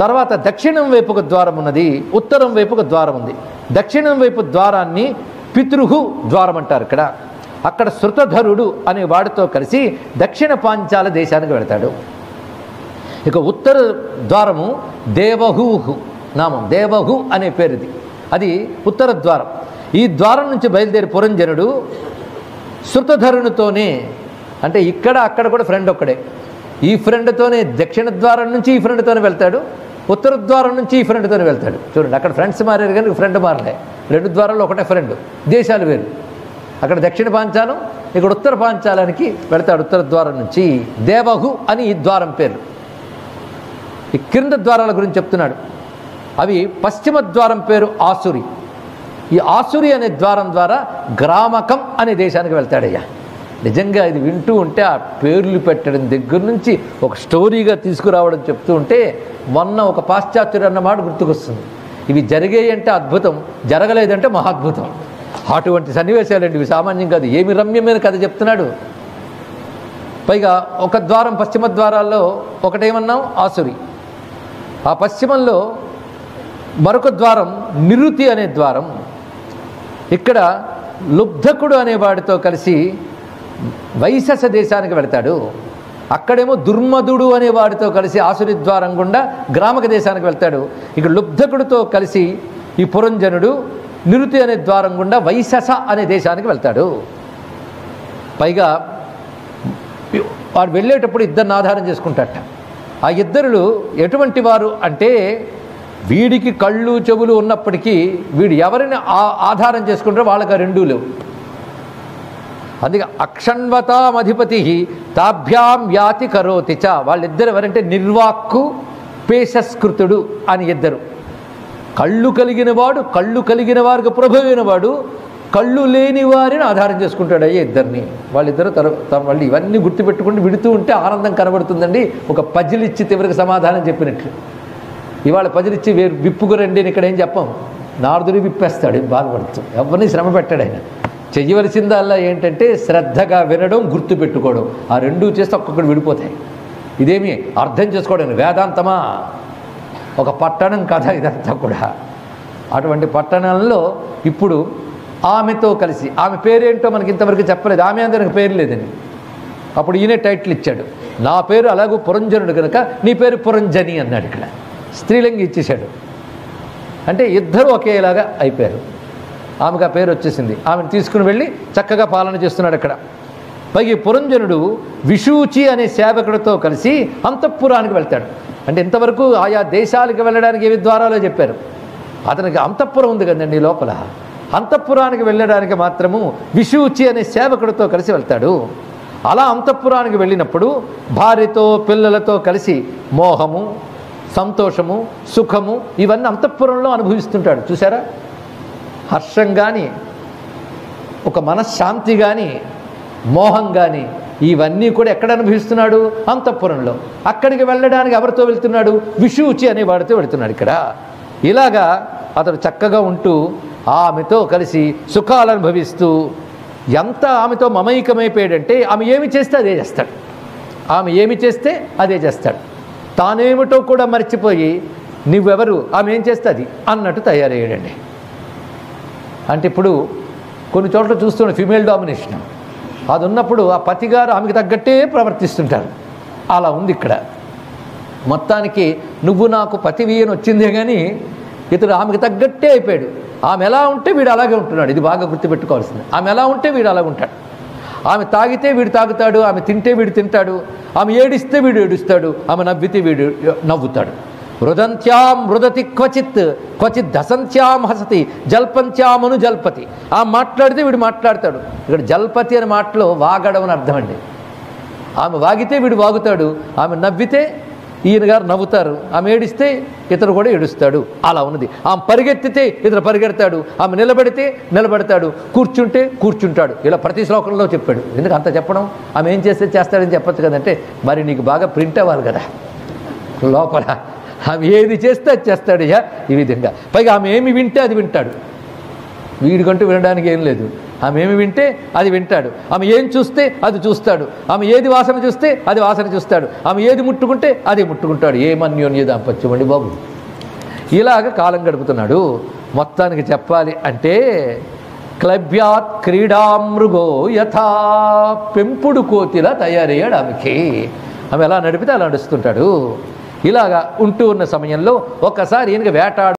తర్వాత దక్షిణం వైపు ఒక ద్వారం ఉన్నది, ఉత్తరం వైపు ఒక ద్వారం ఉంది. దక్షిణం వైపు ద్వారాన్ని పితృహు ద్వారం అంటారు. అక్కడ శృతధరుడు అనే వాడితో కలిసి దక్షిణ పాంచాల దేశానికి వెళతాడు. ఇక ఉత్తర ద్వారము దేవహూహు నామం, దేవహు అనే పేరుది, అది ఉత్తర ద్వారం. ఈ ద్వారం నుంచి బయలుదేరి పురంజనుడు శృతధరునితోనే, అంటే ఇక్కడ అక్కడ కూడా ఫ్రెండ్ ఒక్కడే, ఈ ఫ్రెండ్తోనే దక్షిణ ద్వారం నుంచి ఈ ఫ్రెండ్తోనే వెళ్తాడు, ఉత్తర ద్వారం నుంచి ఈ ఫ్రెండ్తోనే వెళ్తాడు. చూడండి, అక్కడ ఫ్రెండ్స్ మారారు కానీ ఫ్రెండ్ మారలే. రెండు ద్వారాల్లో ఒకటే ఫ్రెండ్, దేశాలు వేరు. అక్కడ దక్షిణ పాంచాలం, ఇక్కడ ఉత్తర పాంచాలానికి వెళ్తాడు ఉత్తర ద్వారం నుంచి. దేవహు అని ఈ ద్వారం పేరు. ఈ క్రింద ద్వారాల గురించి చెప్తున్నాడు. అవి పశ్చిమ ద్వారం పేరు ఆసురి. ఈ ఆసురి అనే ద్వారం ద్వారా గ్రామకం అనే దేశానికి వెళ్తాడయ్యా. నిజంగా ఇది వింటూ ఉంటే ఆ పేర్లు పెట్టడం దగ్గర నుంచి ఒక స్టోరీగా తీసుకురావడం చెప్తూ ఉంటే మొన్న ఒక పాశ్చాత్యుడు అన్నమాట గుర్తుకొస్తుంది. ఇవి జరిగాయి అంటే అద్భుతం, జరగలేదంటే మహాద్భుతం. అటువంటి సన్నివేశాలండి ఇవి, సామాన్యం కాదు. ఏమి రమ్యమైన కథ చెప్తున్నాడు. పైగా ఒక ద్వారం, పశ్చిమ ద్వారాల్లో ఒకటేమన్నాం ఆసురి. ఆ పశ్చిమంలో మరొక ద్వారం నిరుతి అనే ద్వారం. ఇక్కడ లుబ్ధకుడు అనేవాడితో కలిసి వైశస దేశానికి వెళతాడు. అక్కడేమో దుర్మధుడు అనేవాడితో కలిసి ఆసురి ద్వారం గుండా గ్రామక దేశానికి వెళ్తాడు. ఇక లుబ్ధకుడితో కలిసి ఈ పురంజనుడు నిరుతి అనే ద్వారం గుండా వైశస అనే దేశానికి వెళ్తాడు. పైగా వాడు వెళ్ళేటప్పుడు ఇద్దరిని ఆధారం చేసుకుంటాట. ఆ ఇద్దరు ఎటువంటి వారు అంటే, వీడికి కళ్ళు చెవులు ఉన్నప్పటికీ వీడు ఎవరిని ఆధారం చేసుకుంటారో వాళ్ళకి ఆ రెండూ లేవు. అందుకే అక్షణ్వతామధిపతి తాభ్యాం యాతి కరోతి చ. వాళ్ళిద్దరు ఎవరంటే నిర్వాక్కు పేషస్కృతుడు అని ఇద్దరు. కళ్ళు కలిగిన వాడు, కళ్ళు కలిగిన వారికి ప్రభు వాడు, కళ్ళు లేని వారిని ఆధారం చేసుకుంటాడు అయ్యే ఇద్దరిని. వాళ్ళిద్దరు మళ్ళీ ఇవన్నీ గుర్తుపెట్టుకుంటూ విడుతూ ఉంటే ఆనందం కనబడుతుందండి. ఒక పజిల్ ఇచ్చి చివరికి సమాధానం చెప్పినట్లు. ఇవాళ పజిల్ ఇచ్చి విప్పుకురండి అని ఇక్కడ ఏం చెప్పాం, నారదుడి విప్పేస్తాడు బాధపడుతూ. ఎవరిని శ్రమ పెట్టాడు ఆయన. చెయ్యవలసిందల్లా ఏంటంటే శ్రద్ధగా వినడం, గుర్తుపెట్టుకోవడం. ఆ రెండూ చేస్తే ఒక్కొక్కటి విడిపోతాయి. ఇదేమి అర్థం చేసుకోవడం వేదాంతమా, ఒక పట్టణం కథ ఇదంతా కూడా. అటువంటి పట్టణంలో ఇప్పుడు ఆమెతో కలిసి, ఆమె పేరేంటో మనకి ఇంతవరకు చెప్పలేదు, ఆమె అందరికి పేరు లేదని. అప్పుడు ఈయనే టైటిల్ ఇచ్చాడు, నా పేరు అలాగూ పురంజనుడు కనుక నీ పేరు పురంజని అన్నాడు. ఇక్కడ స్త్రీలింగి ఇచ్చేశాడు. అంటే ఇద్దరు ఒకేలాగా అయిపోయారు. ఆమెకు ఆ పేరు వచ్చేసింది. ఆమెను తీసుకుని వెళ్ళి చక్కగా పాలన చేస్తున్నాడు అక్కడ. పైకి పురంజనుడు విషూచి అనే సేవకుడితో కలిసి అంతఃపురానికి వెళ్తాడు. అంటే ఇంతవరకు ఆయా దేశాలకు వెళ్ళడానికి ఏవి ద్వారాలో చెప్పారు. అతనికి అంతఃపురం ఉంది కదండి లోపల. అంతఃపురానికి వెళ్ళడానికి మాత్రము విషూచి అనే సేవకుడితో కలిసి వెళ్తాడు. అలా అంతఃపురానికి వెళ్ళినప్పుడు భార్యతో పిల్లలతో కలిసి మోహము, సంతోషము, సుఖము ఇవన్నీ అంతఃపురంలో అనుభవిస్తుంటాడు. చూసారా, హర్షం కానీ, ఒక మనశ్శాంతి కానీ, మోహం కానీ ఇవన్నీ కూడా ఎక్కడ అనుభవిస్తున్నాడు? అంతఃపురంలో. అక్కడికి వెళ్ళడానికి ఎవరితో వెళ్తున్నాడు? విషూచి అనే వాడితో వెళుతున్నాడు. ఇక్కడ ఇలాగా అతడు చక్కగా ఉంటూ ఆమెతో కలిసి సుఖాలు అనుభవిస్తూ ఎంత ఆమెతో మమైకమైపోయాడంటే, ఆమె ఏమి చేస్తే అదే చేస్తాడు. ఆమె ఏమి చేస్తే అదే చేస్తాడు. తానేమిటో కూడా మర్చిపోయి నువ్వెవరు, ఆమె ఏం చేస్తే అది అన్నట్టు తయారయ్యాడండి. అంటే ఇప్పుడు కొన్ని చోట్ల చూస్తున్న ఫిమేల్ డామినేషన్ అది ఉన్నప్పుడు ఆ పతిగారు ఆమెకు తగ్గట్టే ప్రవర్తిస్తుంటారు. అలా ఉంది ఇక్కడ. మొత్తానికి నువ్వు నాకు పతివి అని వచ్చిందే కానీ ఇతడు ఆమెకు తగ్గట్టే అయిపోయాడు. ఆమె ఎలా ఉంటే వీడు అలాగే ఉంటున్నాడు. ఇది బాగా గుర్తుపెట్టుకోవాల్సింది. ఆమె ఎలా ఉంటే వీడు అలాగే ఉంటాడు. ఆమె తాగితే వీడు తాగుతాడు, ఆమె తింటే వీడు తింటాడు, ఆమె ఏడిస్తే వీడు ఏడుస్తాడు, ఆమె నవ్వితే వీడు నవ్వుతాడు. మృదంత్యాం మృదతి క్వచిత్ క్వచిత్ దసంత్యాం హసతి జల్పంత్యామను జల్పతి. ఆమె మాట్లాడితే వీడు మాట్లాడతాడు. ఇక్కడ జల్పతి అనే మాటలో వాగడం అని అర్థం అండి. ఆమె వాగితే వీడు వాగుతాడు, ఆమె నవ్వితే ఈయన గారు నవ్వుతారు, ఆమె ఏడిస్తే ఇతడు కూడా ఏడుస్తాడు. అలా ఉన్నది. ఆమె పరిగెత్తితే ఇతడు పరిగెడతాడు, ఆమె నిలబడితే నిలబడతాడు, కూర్చుంటే కూర్చుంటాడు. ఇలా ప్రతి శ్లోకంలో చెప్పాడు. ఎందుకు అంత చెప్పడం? ఆమె ఏం చేస్తే చేస్తాడని చెప్పచ్చు కదంటే, మరి నీకు బాగా ప్రింట్ అవ్వాలి కదా లోపల. ఆమె ఏది చేస్తే అది చేస్తాడు. ఈ విధంగా పైగా ఆమె ఏమి వింటే అది వింటాడు. వీడికంటూ వినడానికి ఏం లేదు. ఆమె ఏమి వింటే అది వింటాడు, ఆమె ఏం చూస్తే అది చూస్తాడు, ఆమె ఏది వాసన చూస్తే అది వాసన చూస్తాడు, ఆమె ఏది ముట్టుకుంటే అది ముట్టుకుంటాడు. ఏమన్యోన్య దాంపత్యం అండి బాబు. ఇలాగ కాలం గడుపుతున్నాడు. మొత్తానికి చెప్పాలి అంటే క్లబ్యాత్ క్రీడామృగో యథా, పెంపుడు కోతిలా తయారయ్యాడు ఆమెకి. ఆమె ఎలా నడిపితే అలా నడుస్తుంటాడు. ఇలాగా ఉంటూ ఉన్న సమయంలో ఒక్కసారి ఈయనకి వేటాడు